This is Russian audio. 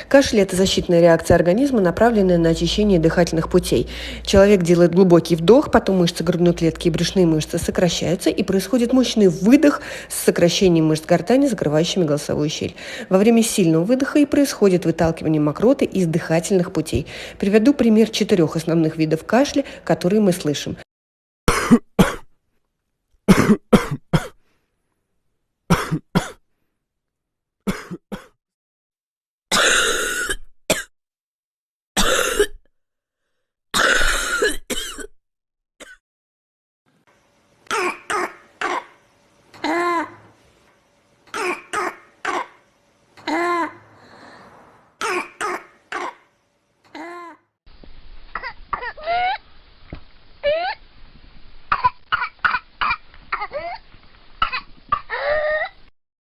Кашель – это защитная реакция организма, направленная на очищение дыхательных путей. Человек делает глубокий вдох, потом мышцы грудной клетки и брюшные мышцы сокращаются, и происходит мощный выдох с сокращением мышц гортани, закрывающими голосовую щель. Во время сильного выдоха и происходит выталкивание мокроты из дыхательных путей. Приведу пример 4 основных видов кашля, которые мы слышим.